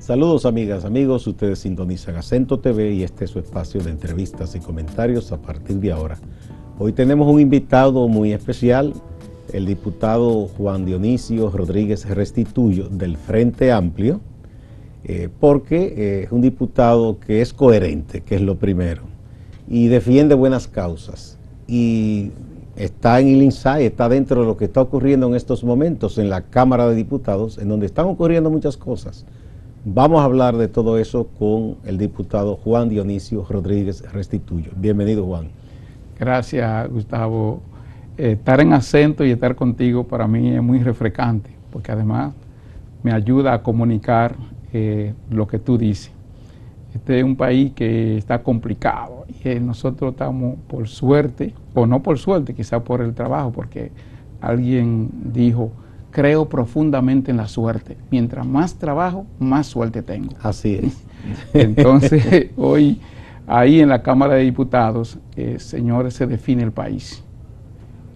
Saludos amigas, amigos, ustedes sintonizan Acento TV y este es su espacio de entrevistas y comentarios a partir de ahora. Hoy tenemos un invitado muy especial, el diputado Juan Dionisio Rodríguez Restituyo del Frente Amplio, porque es un diputado que es coherente, que es lo primero, y defiende buenas causas, y está en el INSAI, está dentro de lo que está ocurriendo en estos momentos en la Cámara de Diputados, en donde están ocurriendo muchas cosas. Vamos a hablar de todo eso con el diputado Juan Dionisio Rodríguez Restituyo. Bienvenido, Juan. Gracias, Gustavo. Estar en Acento y estar contigo para mí es muy refrescante, porque además me ayuda a comunicar lo que tú dices. Este es un país que está complicado y nosotros estamos por suerte, o no por suerte, quizás por el trabajo, porque alguien dijo: creo profundamente en la suerte. Mientras más trabajo, más suerte tengo. Así es. Entonces, hoy, ahí en la Cámara de Diputados, señores, se define el país.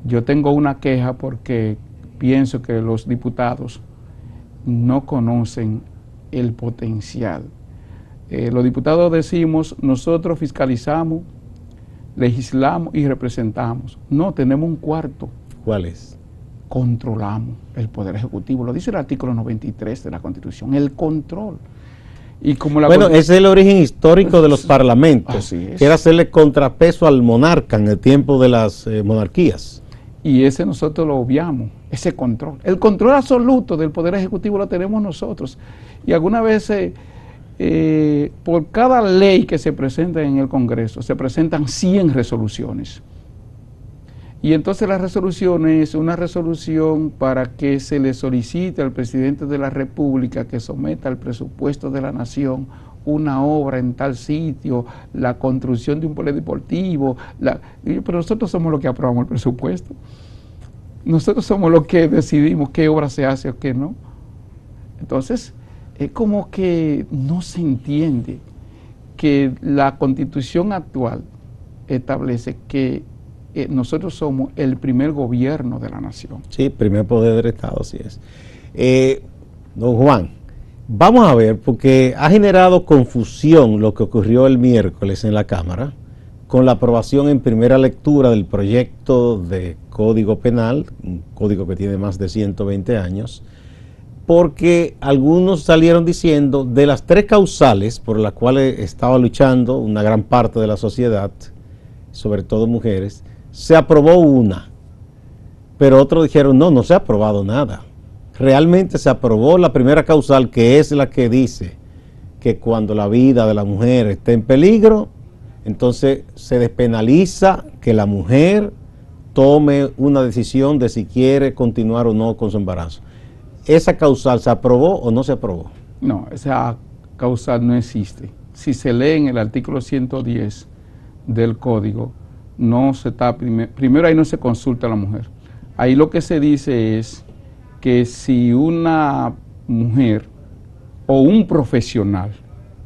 Yo tengo una queja porque pienso que los diputados no conocen el potencial. Los diputados decimos, nosotros fiscalizamos, legislamos y representamos. No, tenemos un cuarto. ¿Cuál es? Controlamos el Poder Ejecutivo, lo dice el artículo 93 de la Constitución, el control. Y como bueno, ese es el origen histórico de los parlamentos, que era hacerle contrapeso al monarca en el tiempo de las monarquías. Y ese nosotros lo obviamos, ese control. El control absoluto del Poder Ejecutivo lo tenemos nosotros. Y algunas veces, por cada ley que se presenta en el Congreso, se presentan 100 resoluciones. Y entonces la resolución es una resolución para que se le solicite al presidente de la República que someta al presupuesto de la nación una obra en tal sitio, la construcción de un polideportivo, pero nosotros somos los que aprobamos el presupuesto. Nosotros somos los que decidimos qué obra se hace o qué no. Entonces, es como que no se entiende que la Constitución actual establece que nosotros somos el primer gobierno de la nación. Sí, primer poder del Estado, así es. Don Juan, vamos a ver, porque ha generado confusión lo que ocurrió el miércoles en la Cámara con la aprobación en primera lectura del proyecto de Código Penal, un código que tiene más de 120 años, porque algunos salieron diciendo de las 3 causales por las cuales estaba luchando una gran parte de la sociedad, sobre todo mujeres, se aprobó una, pero otros dijeron no se ha aprobado nada. Realmente se aprobó la primera causal, que es la que dice que cuando la vida de la mujer esté en peligro, entonces se despenaliza que la mujer tome una decisión de si quiere continuar o no con su embarazo. ¿Esa causal se aprobó o no se aprobó? No, esa causal no existe. Si se lee en el artículo 110 del Código, no se está, primero ahí no se consulta a la mujer. Ahí lo que se dice es que si una mujer o un profesional,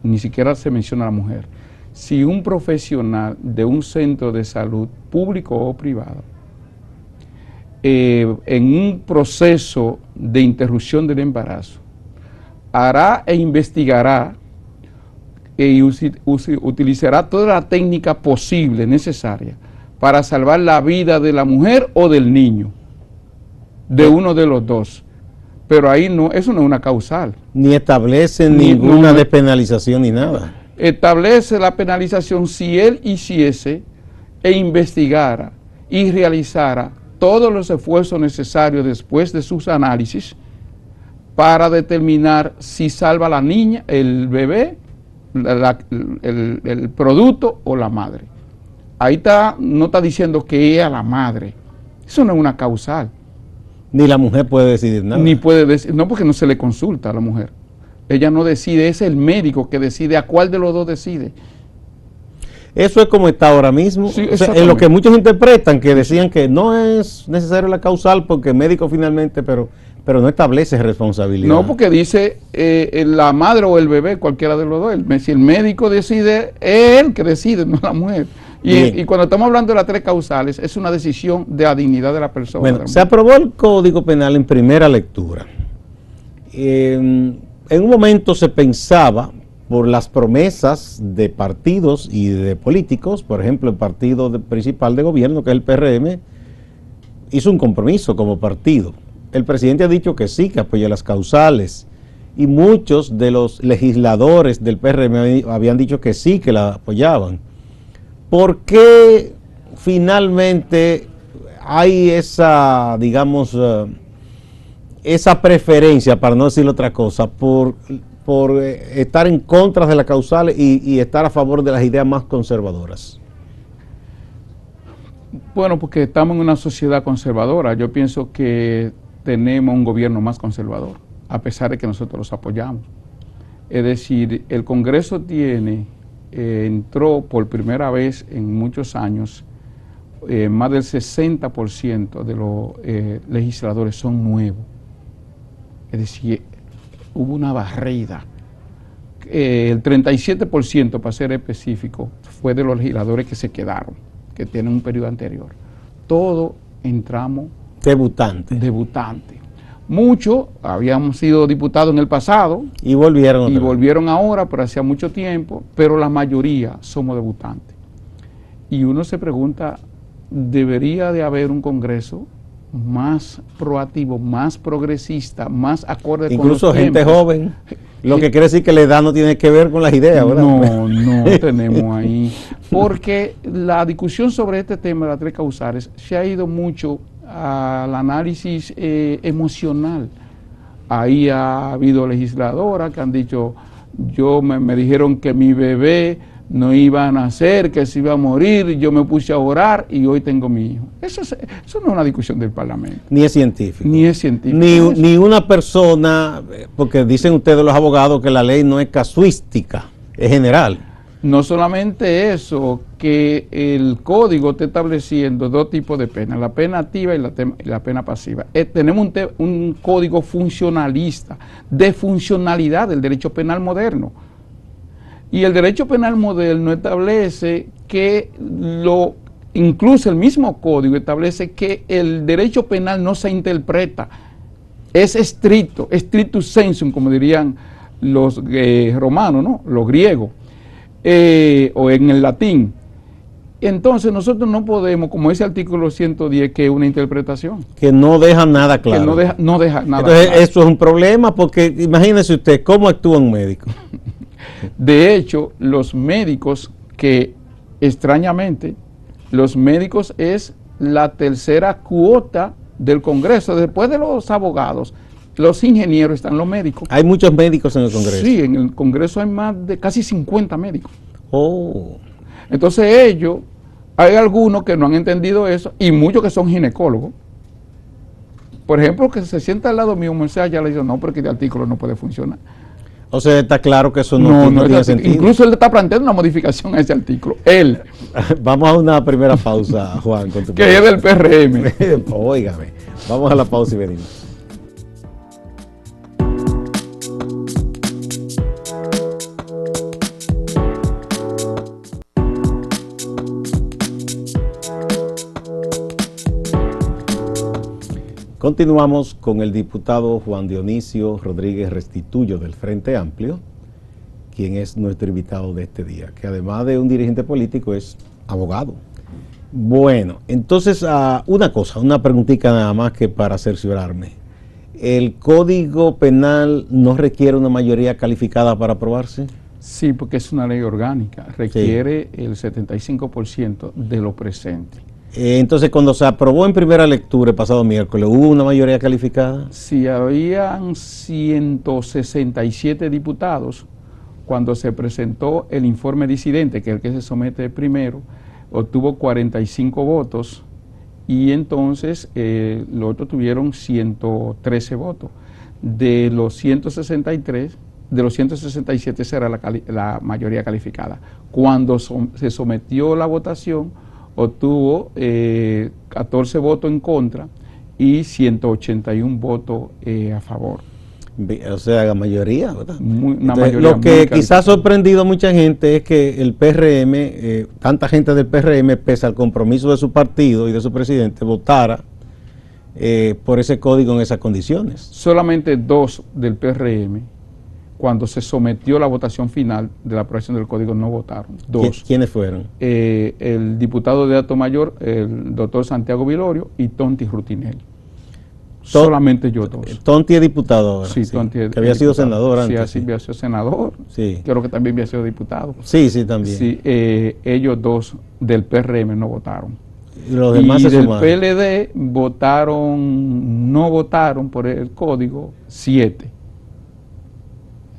ni siquiera se menciona a la mujer, si un profesional de un centro de salud público o privado, en un proceso de interrupción del embarazo, hará e investigará y utilizará toda la técnica posible, necesaria, para salvar la vida de la mujer o del niño, de uno de los dos. Pero ahí no, eso no es una causal. Ni establece ninguna despenalización ni nada. Establece la penalización si él hiciese e investigara y realizara todos los esfuerzos necesarios después de sus análisis para determinar si salva a la niña, el bebé, el producto o la madre. Ahí está, no está diciendo que es a la madre. Eso no es una causal. Ni la mujer puede decidir nada. Ni puede decir, no, porque no se le consulta a la mujer. Ella no decide, es el médico que decide a cuál de los dos decide. Eso es como está ahora mismo. Sí, o sea, en lo que muchos interpretan, que decían que no es necesario la causal porque el médico finalmente, pero no establece responsabilidad. No, porque dice la madre o el bebé, cualquiera de los dos. Si el médico decide, es él que decide, no la mujer. Y cuando estamos hablando de las 3 causales, es una decisión de la dignidad de la persona. Bueno, se aprobó el Código Penal en primera lectura. en un momento se pensaba, por las promesas de partidos y de políticos, por ejemplo, el partido principal de gobierno, que es el PRM, hizo un compromiso como partido. El presidente ha dicho que sí, que apoya las causales, y muchos de los legisladores del PRM habían dicho que sí, que la apoyaban. ¿Por qué finalmente hay esa, digamos, esa preferencia, para no decir otra cosa, por estar en contra de las causales y estar a favor de las ideas más conservadoras? Bueno, porque estamos en una sociedad conservadora. Yo pienso que tenemos un gobierno más conservador, a pesar de que nosotros los apoyamos. Es decir, el Congreso entró por primera vez en muchos años, más del 60% de los legisladores son nuevos. Es decir, hubo una barrida. El 37%, para ser específico, fue de los legisladores que se quedaron, que tienen un periodo anterior. Todos entramos debutantes. Muchos habíamos sido diputados en el pasado y volvieron ahora, pero hacía mucho tiempo, pero la mayoría somos debutantes. Y uno se pregunta, ¿debería de haber un Congreso más proactivo, más progresista, más acorde con los tiempos? Incluso gente joven, lo que quiere decir que la edad no tiene que ver con las ideas, ¿verdad? No tenemos ahí, porque la discusión sobre este tema de las tres causales se ha ido mucho al análisis emocional. Ahí ha habido legisladoras que han dicho, me dijeron que mi bebé no iba a nacer, que se iba a morir, yo me puse a orar y hoy tengo mi hijo. Eso no es una discusión del Parlamento. Ni es científico. Ni una persona, porque dicen ustedes los abogados que la ley no es casuística, es general. No solamente eso, que el código está estableciendo dos tipos de penas, la pena activa y la pena pasiva. Tenemos un código funcionalista, de funcionalidad del derecho penal moderno. Y el derecho penal moderno establece que incluso el mismo código establece que el derecho penal no se interpreta, es estricto, strictus sensu, como dirían los romanos, ¿no? Los griegos, o en el latín. Entonces nosotros no podemos, como ese artículo 110, que es una interpretación. Que no deja nada claro. Que no deja nada Entonces, claro. eso es un problema, porque imagínese usted cómo actúa un médico. De hecho, los médicos extrañamente, los médicos es la tercera cuota del Congreso. Después de los abogados, los ingenieros, están los médicos. Hay muchos médicos en el Congreso. Sí, en el Congreso hay más de casi 50 médicos. Oh. Entonces hay algunos que no han entendido eso y muchos que son ginecólogos. Por ejemplo, que se sienta al lado mío, Moisés, ya le dice, no, porque este artículo no puede funcionar. O sea, está claro que eso no tiene sentido. Incluso él está planteando una modificación a ese artículo. Él. Vamos a una primera pausa, Juan. Con tu que es del PRM. Óigame. Vamos a la pausa y venimos. Continuamos con el diputado Juan Dionisio Rodríguez Restituyo del Frente Amplio, quien es nuestro invitado de este día, que además de un dirigente político es abogado. Bueno, entonces una preguntita nada más que para cerciorarme. ¿El Código Penal no requiere una mayoría calificada para aprobarse? Sí, porque es una ley orgánica, requiere el 75% de lo presente. Entonces, cuando se aprobó en primera lectura el pasado miércoles, ¿hubo una mayoría calificada? Sí, habían 167 diputados. Cuando se presentó el informe disidente, que es el que se somete primero, obtuvo 45 votos y entonces los otros tuvieron 113 votos. De los 163, de los 167 esa era la mayoría calificada. Cuando se sometió la votación, obtuvo 14 votos en contra y 181 votos a favor. O sea, la mayoría, ¿verdad? Mayoría lo que quizás ha sorprendido a mucha gente es que el PRM, tanta gente del PRM, pese al compromiso de su partido y de su presidente, votara por ese código en esas condiciones. Solamente 2 del PRM cuando se sometió la votación final de la aprobación del código, no votaron. 2. ¿Quiénes fueron? El diputado de Alto Mayor, el doctor Santiago Vilorio, y Tonti Rutinelli. Solamente yo 2. Tonti es diputado ahora. Sí, Tonti es que había sido diputado. senador antes. Sí, así había sido senador. Sí. Creo que también había sido diputado. Sí, sí, también. Sí, ellos 2 del PRM no votaron. Y los demás y se del sumaron. PLD no votaron por el código 7.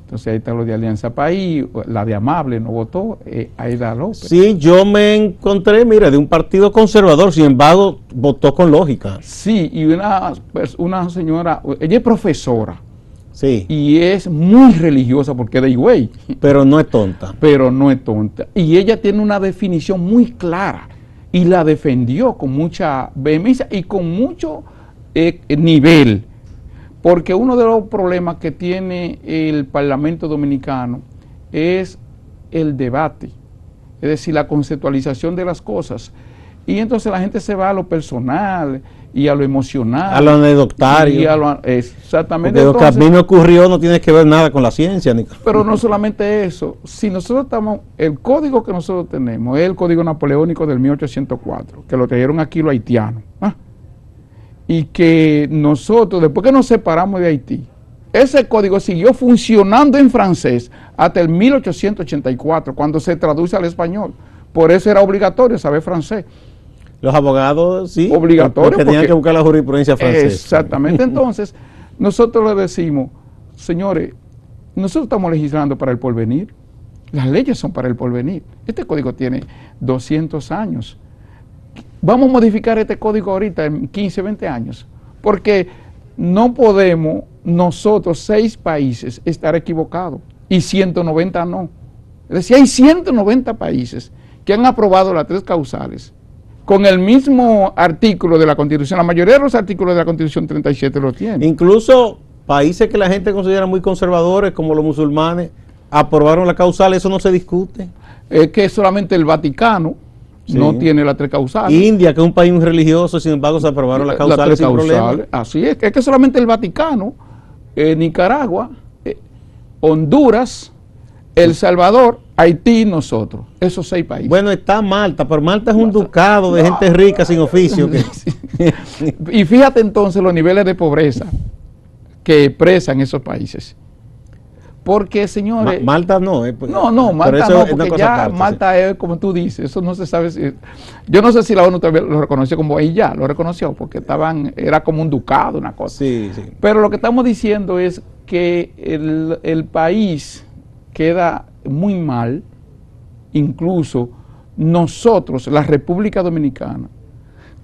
Entonces ahí está lo de Alianza País, la de Amable no votó, Aida López. Sí, yo me encontré, mira, de un partido conservador, sin embargo, votó con lógica. Sí, y una señora, ella es profesora. Sí. Y es muy religiosa porque es de Higüey. Pero no es tonta. Pero no es tonta. Y ella tiene una definición muy clara y la defendió con mucha vehemencia y con mucho nivel. Porque uno de los problemas que tiene el Parlamento Dominicano es el debate, es decir, la conceptualización de las cosas. Y entonces la gente se va a lo personal y a lo emocional. A lo anecdotario. Exactamente. Porque lo que a mí me ocurrió no tiene que ver nada con la ciencia. Pero no solamente eso. Si nosotros estamos, el código que nosotros tenemos es el código napoleónico del 1804, que lo trajeron aquí los haitianos. Y que nosotros, después que nos separamos de Haití, ese código siguió funcionando en francés hasta el 1884, cuando se traduce al español. Por eso era obligatorio saber francés. Los abogados, sí, obligatorio, porque tenían que buscar la jurisprudencia francesa. Exactamente. Entonces, nosotros le decimos, señores, nosotros estamos legislando para el porvenir. Las leyes son para el porvenir. Este código tiene 200 años. Vamos a modificar este código ahorita en 15, 20 años, porque no podemos nosotros, 6 países, estar equivocados y 190 no. Es decir, hay 190 países que han aprobado las 3 causales con el mismo artículo de la Constitución. La mayoría de los artículos de la Constitución 37 lo tienen. Incluso países que la gente considera muy conservadores, como los musulmanes, aprobaron la causal, eso no se discute. Es que solamente el Vaticano no tiene las 3 causales. India, que es un país muy religioso, sin embargo se aprobaron las causales sin problema. Así es que solamente el Vaticano, Nicaragua, Honduras, El Salvador, Haití y nosotros, esos 6 países. Bueno, está Malta, pero Malta es un ducado de gente rica sin oficio. Y fíjate entonces los niveles de pobreza que expresan esos países. Porque, señores... Malta no. No, Malta no, porque ya aparte, Malta es como tú dices, eso no se sabe si... Yo no sé si la ONU también lo reconoció como ahí ya, lo reconoció, porque era como un ducado, una cosa. Sí, sí. Pero lo que estamos diciendo es que el país queda muy mal, incluso nosotros, la República Dominicana,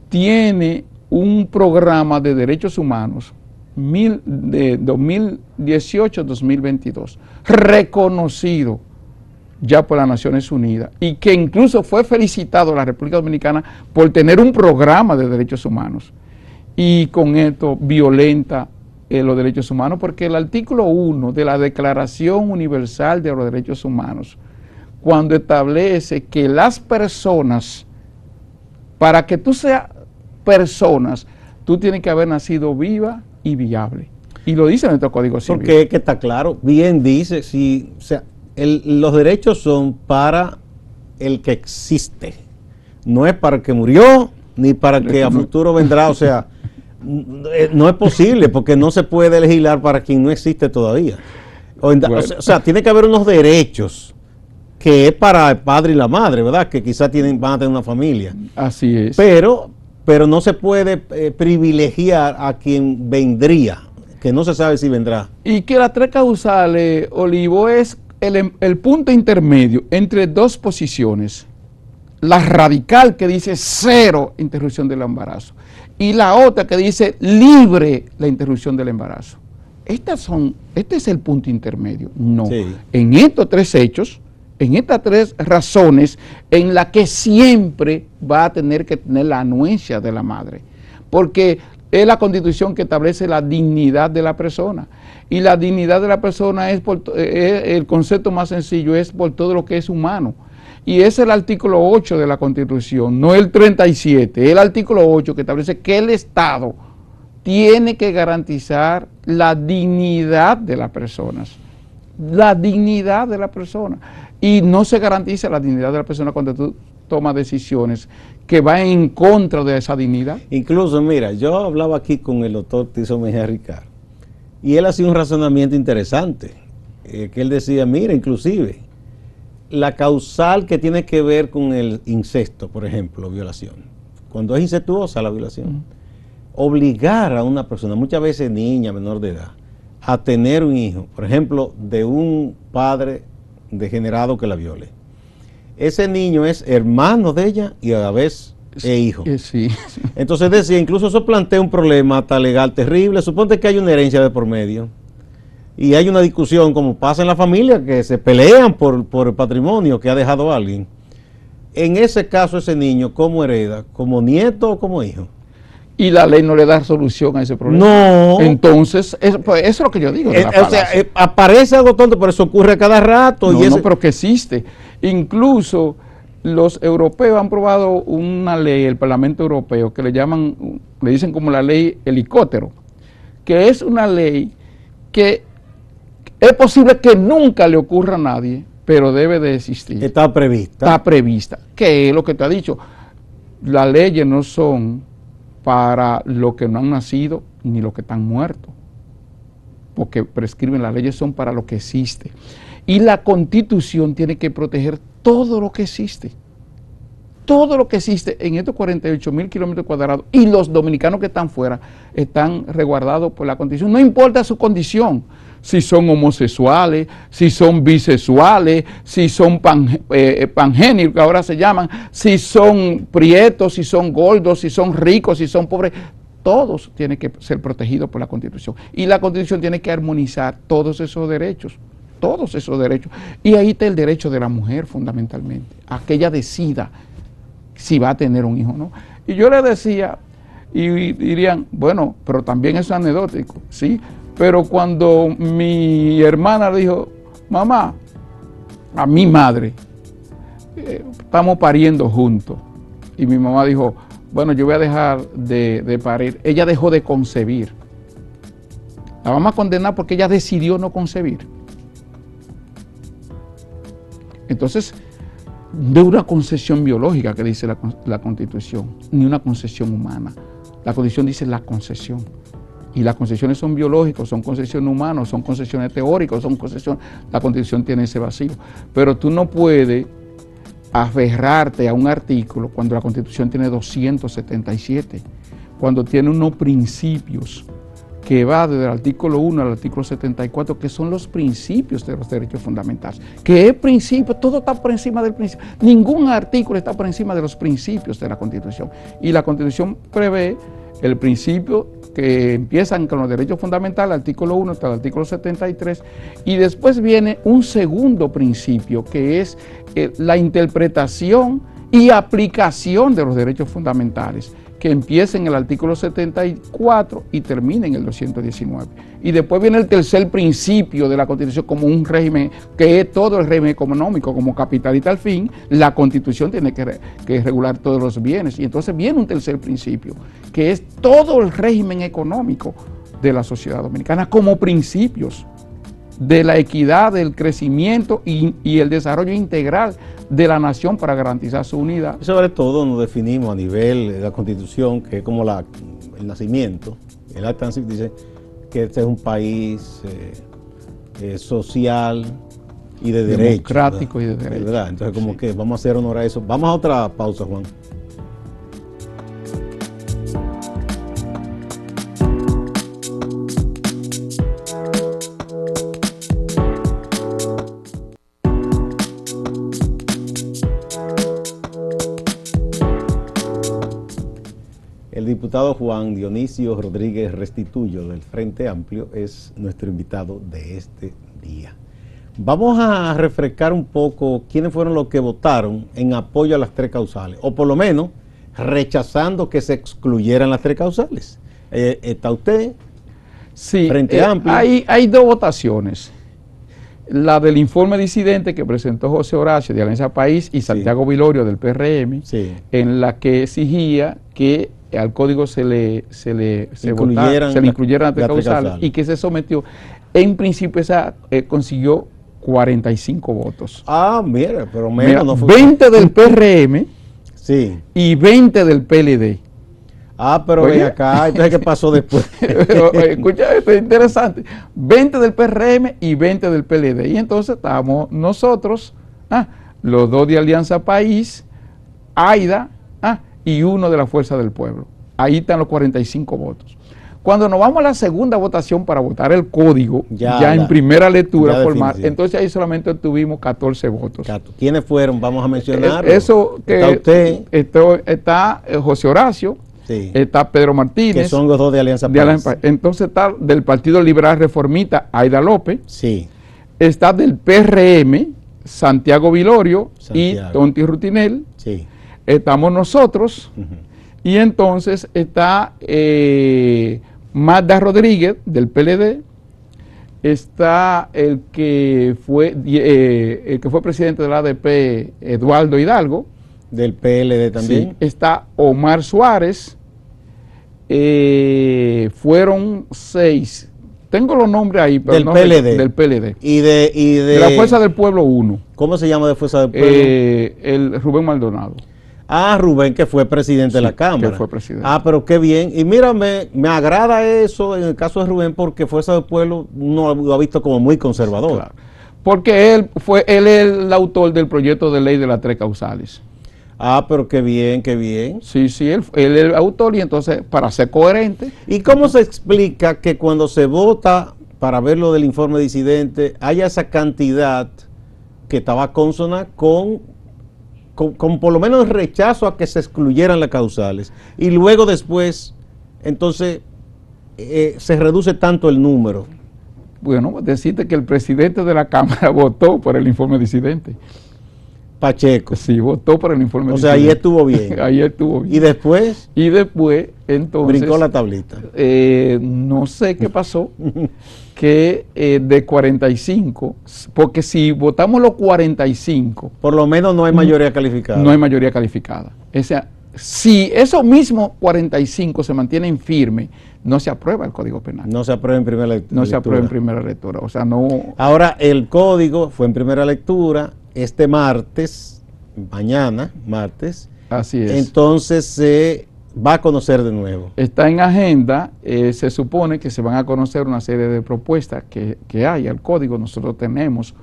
tiene un programa de derechos humanos de 2018-2022, reconocido ya por las Naciones Unidas y que incluso fue felicitado la República Dominicana por tener un programa de derechos humanos y con esto violenta los derechos humanos, porque el artículo 1 de la Declaración Universal de los Derechos Humanos, cuando establece que las personas, para que tú seas personas, tú tienes que haber nacido viva y viable. Y lo dice nuestro Código Civil. Porque es que está claro, bien dice, si, o sea, los derechos son para el que existe, no es para el que murió, ni para el que a futuro vendrá, o sea, no es posible, porque no se puede legislar para quien no existe todavía. O sea, tiene que haber unos derechos que es para el padre y la madre, ¿verdad? Que quizás van a tener una familia. Así es. Pero no se puede privilegiar a quien vendría, que no se sabe si vendrá. Y que las 3 causales, Olivo, es el punto intermedio entre 2 posiciones. La radical, que dice 0 interrupción del embarazo, y la otra que dice libre la interrupción del embarazo. Este es el punto intermedio. No. Sí. En estos 3 hechos, en estas 3 razones, en las que siempre va a tener que tener la anuencia de la madre, porque es la Constitución que establece la dignidad de la persona, y la dignidad de la persona es el concepto más sencillo, es por todo lo que es humano, y es el artículo 8 de la Constitución, no el 37, es el artículo 8 que establece que el Estado tiene que garantizar la dignidad de las personas. la dignidad de la persona. Y no se garantiza la dignidad de la persona cuando tú tomas decisiones que van en contra de esa dignidad. Incluso, mira, yo hablaba aquí con el doctor Tiso Mejía Ricard, y él hacía un razonamiento interesante, que él decía, mira, inclusive, la causal que tiene que ver con el incesto, por ejemplo, violación, cuando es incestuosa la violación, obligar a una persona, muchas veces niña, menor de edad, a tener un hijo, por ejemplo, de un padre degenerado que la viole. Ese niño es hermano de ella y a la vez es hijo. Sí. Entonces decía, incluso eso plantea un problema hasta legal terrible. Suponte que hay una herencia de por medio y hay una discusión, como pasa en la familia, que se pelean por el patrimonio que ha dejado alguien. En ese caso, ese niño, ¿cómo hereda? ¿Como nieto o como hijo? Y la ley no le da solución a ese problema. No. Entonces, eso es lo que yo digo. O sea, aparece algo tonto, pero eso ocurre cada rato. No, pero que existe. Incluso los europeos han aprobado una ley, el Parlamento Europeo, que le dicen como la ley helicóptero, que es una ley que es posible que nunca le ocurra a nadie, pero debe de existir. Está prevista. Está prevista. Que es lo que te ha dicho. Las leyes no son para los que no han nacido ni los que están muertos, porque prescriben, las leyes son para lo que existe. Y la Constitución tiene que proteger todo lo que existe. Todo lo que existe en estos 48.000 kilómetros cuadrados, y los dominicanos que están fuera están resguardados por la Constitución, no importa su condición, si son homosexuales, si son bisexuales, si son pangénicos, que ahora se llaman, si son prietos, si son gordos, si son ricos, si son pobres, todos tienen que ser protegidos por la Constitución. Y la Constitución tiene que armonizar todos esos derechos. Y ahí está el derecho de la mujer fundamentalmente, a que ella decida si va a tener un hijo o no. Y yo le decía, y dirían, bueno, pero también es anecdótico, ¿sí? Pero cuando mi hermana dijo, mamá, a mi madre, estamos pariendo juntos, y mi mamá dijo, bueno, yo voy a dejar de parir, ella dejó de concebir. La vamos a condenar porque ella decidió no concebir. Entonces, de una concesión biológica que dice la Constitución, ni una concesión humana. La Constitución dice la concesión. Y las concesiones son biológicas, son concesiones humanas, son concesiones teóricas, son concesiones. La Constitución tiene ese vacío. Pero tú no puedes aferrarte a un artículo cuando la Constitución tiene 277, cuando tiene unos principios que va desde el artículo 1 al artículo 74, que son los principios de los derechos fundamentales. Que es principio, todo está por encima del principio. Ningún artículo está por encima de los principios de la Constitución. Y la Constitución prevé el principio que empiezan con los derechos fundamentales, artículo 1 hasta el artículo 73, y después viene un segundo principio, que es la interpretación y aplicación de los derechos fundamentales, que empieza en el artículo 74 y termina en el 219. Y después viene el tercer principio de la Constitución como un régimen, que es todo el régimen económico, como capitalista al fin. La Constitución tiene que regular todos los bienes. Y entonces viene un tercer principio, que es todo el régimen económico de la sociedad dominicana como principios de la equidad, del crecimiento y el desarrollo integral de la nación para garantizar su unidad. Y sobre todo nos definimos a nivel de la Constitución, que es como el nacimiento. El acta dice que este es un país social y de derecho. Democrático y de derecho. ¿Verdad? Entonces como que vamos a hacer honor a eso. Vamos a otra pausa, Juan. El diputado Juan Dionisio Rodríguez Restituyo del Frente Amplio es nuestro invitado de este día. Vamos a refrescar un poco quiénes fueron los que votaron en apoyo a las tres causales, o por lo menos rechazando que se excluyeran las tres causales. ¿Está usted? Sí, Frente Amplio. Hay dos votaciones. La del informe disidente que presentó José Horacio de Alianza País y Santiago Vilorio del PRM, en la que exigía que al código se le incluyeran las tres causales y que se sometió. En principio esa consiguió 45 votos. Ah, mira, pero menos Mira, no fue. 20 del PRM Sí. y 20 del PLD. Ah, pero Oye. ven acá, entonces ¿qué pasó después? Escucha, esto es interesante. 20 del PRM y 20 del PLD. Y entonces estamos nosotros, los dos de Alianza País, AIDA, y uno de la Fuerza del Pueblo. Ahí están los 45 votos. Cuando nos vamos a la segunda votación para votar el código, ya en primera lectura formal, entonces ahí solamente obtuvimos 14 votos. ¿Quiénes fueron? Vamos a mencionar. Eso que está usted. Está José Horacio, Sí. está Pedro Martínez. Que son los dos de Alianza País. Entonces está del Partido Liberal Reformista, Aida López. Sí. Está del PRM, Santiago Vilorio y Tonti Rutinel. Sí. Estamos nosotros. Y entonces está Magda Rodríguez del PLD, está el que fue presidente de la ADP, Eduardo Hidalgo. Del PLD también. Sí, está Omar Suárez, fueron 6. Tengo los nombres ahí, pero del no PLD. Del PLD. Y de la Fuerza del Pueblo 1. ¿Cómo se llama de Fuerza del Pueblo? El Rubén Maldonado. Ah, Rubén, que fue presidente de la Cámara. Que fue presidente. Ah, pero qué bien. Y mira, me agrada eso en el caso de Rubén, porque Fuerza del Pueblo no lo ha visto como muy conservador. Claro. Porque él es el autor del proyecto de ley de las 3 causales. Ah, pero qué bien, qué bien. Sí, él es el autor, y entonces, para ser coherente. ¿Y cómo se explica que cuando se vota para ver lo del informe disidente, haya esa cantidad que estaba consona con por lo menos rechazo a que se excluyeran las causales, y luego después, entonces, se reduce tanto el número? Bueno, decirte que el presidente de la Cámara votó por el informe disidente. Pacheco. Sí, votó por el informe disidente. O sea, ahí estuvo bien. Ahí estuvo bien. ¿Y después? Y después, entonces... brincó la tablita. No sé qué pasó, que de 45, porque si votamos los 45... Por lo menos no hay mayoría calificada. No hay mayoría calificada. O sea, si esos mismos 45 se mantienen firmes, no se aprueba el Código Penal. No se aprueba en primera lectura. No se aprueba en primera lectura. O sea, no... Ahora, el código fue en primera lectura este martes, mañana, martes. Así es. Entonces se va a conocer de nuevo. Está en agenda, se supone que se van a conocer una serie de propuestas que hay al código. Nosotros tenemos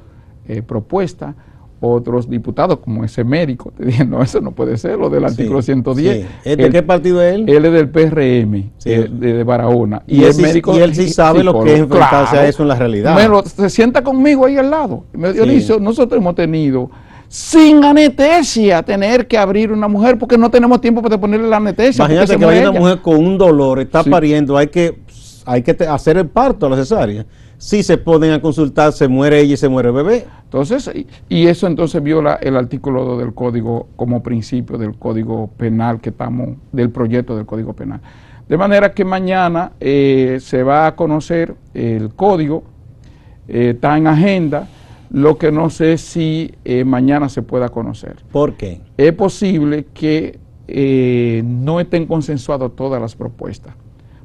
propuestas. Otros diputados, como ese médico, te dije, no, eso no puede ser, lo del artículo 110. Sí. ¿De qué partido es él? Él es del PRM, de Barahona. Y él sí sabe lo que es enfrentarse a eso en la realidad. Bueno, se sienta conmigo ahí al lado. Me dice, nosotros hemos tenido, sin anestesia, tener que abrir una mujer porque no tenemos tiempo para ponerle la anestesia. Imagínate que hay una mujer con un dolor, está pariendo, hay que hacer el parto a la cesárea. Si se ponen a consultar, se muere ella y se muere el bebé. Entonces, y eso entonces viola el artículo 2 del Código como principio del Código Penal del proyecto del Código Penal. De manera que mañana se va a conocer el código, está en agenda, lo que no sé si mañana se pueda conocer. ¿Por qué? Es posible que no estén consensuadas todas las propuestas,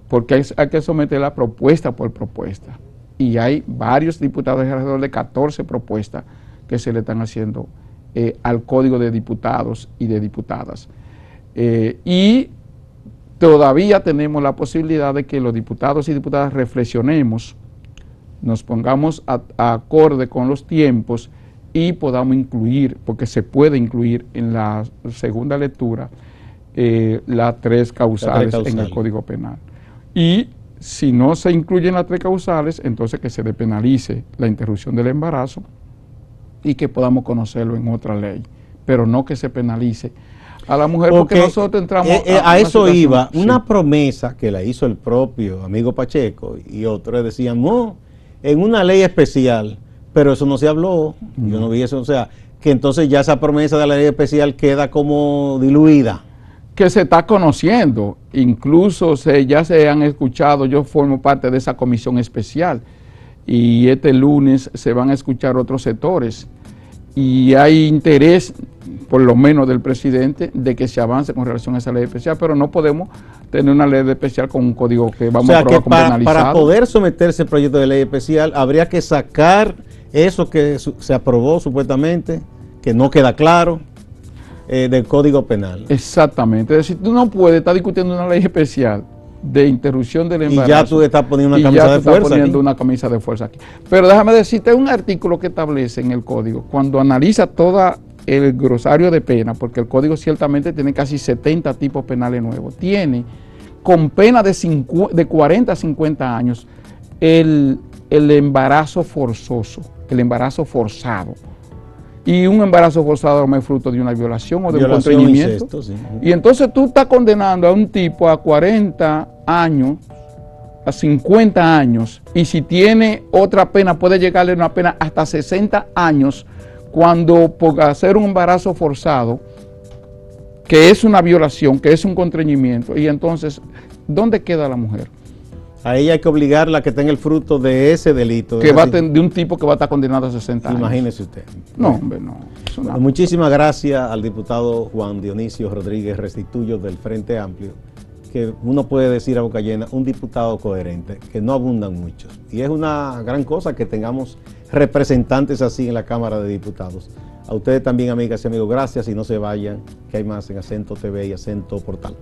porque hay que someterla propuesta por propuesta. Y hay varios diputados, alrededor de 14 propuestas que se le están haciendo al Código de Diputados y de Diputadas. Y todavía tenemos la posibilidad de que los diputados y diputadas reflexionemos, nos pongamos acorde con los tiempos y podamos incluir, porque se puede incluir en la segunda lectura, las 3 causales en el Código Penal. Y si no se incluyen las 3 causales, entonces que se depenalice la interrupción del embarazo y que podamos conocerlo en otra ley, pero no que se penalice a la mujer, porque nosotros entramos a eso iba, una promesa que la hizo el propio amigo Pacheco y otros decían, no, en una ley especial, pero eso no se habló, yo no vi eso, o sea, que entonces ya esa promesa de la ley especial queda como diluida. Que se está conociendo, incluso ya se han escuchado, yo formo parte de esa comisión especial y este lunes se van a escuchar otros sectores y hay interés, por lo menos del presidente, de que se avance con relación a esa ley especial, pero no podemos tener una ley especial con un código que vamos a aprobar como penalizado. Para poder someterse al proyecto de ley especial habría que sacar eso que se aprobó supuestamente, que no queda claro, del Código Penal. Exactamente. Es decir, tú no puedes estar discutiendo una ley especial de interrupción del embarazo. Y ya tú estás poniendo una camisa de fuerza. Estás poniendo una camisa de fuerza aquí. Pero déjame decirte, un artículo que establece en el código, cuando analiza todo el glosario de pena, porque el código ciertamente tiene casi 70 tipos penales nuevos, tiene con pena de 40 a 50 años el embarazo forzoso, el embarazo forzado. Y un embarazo forzado no es fruto de una violación o de un constreñimiento. Incesto, sí. Y entonces tú estás condenando a un tipo a 40 años, a 50 años, y si tiene otra pena, puede llegarle una pena hasta 60 años, cuando por hacer un embarazo forzado, que es una violación, que es un constreñimiento, y entonces, ¿dónde queda la mujer? A ella hay que obligarla a que tenga el fruto de ese delito. Que va de un tipo que va a estar condenado a 60 años. Imagínese usted. No, hombre, no. Bueno, muchísimas gracias al diputado Juan Dionisio Rodríguez Restituyo del Frente Amplio, que uno puede decir a boca llena, un diputado coherente, que no abundan muchos. Y es una gran cosa que tengamos representantes así en la Cámara de Diputados. A ustedes también, amigas y amigos, gracias y no se vayan, que hay más en Acento TV y Acento Portal.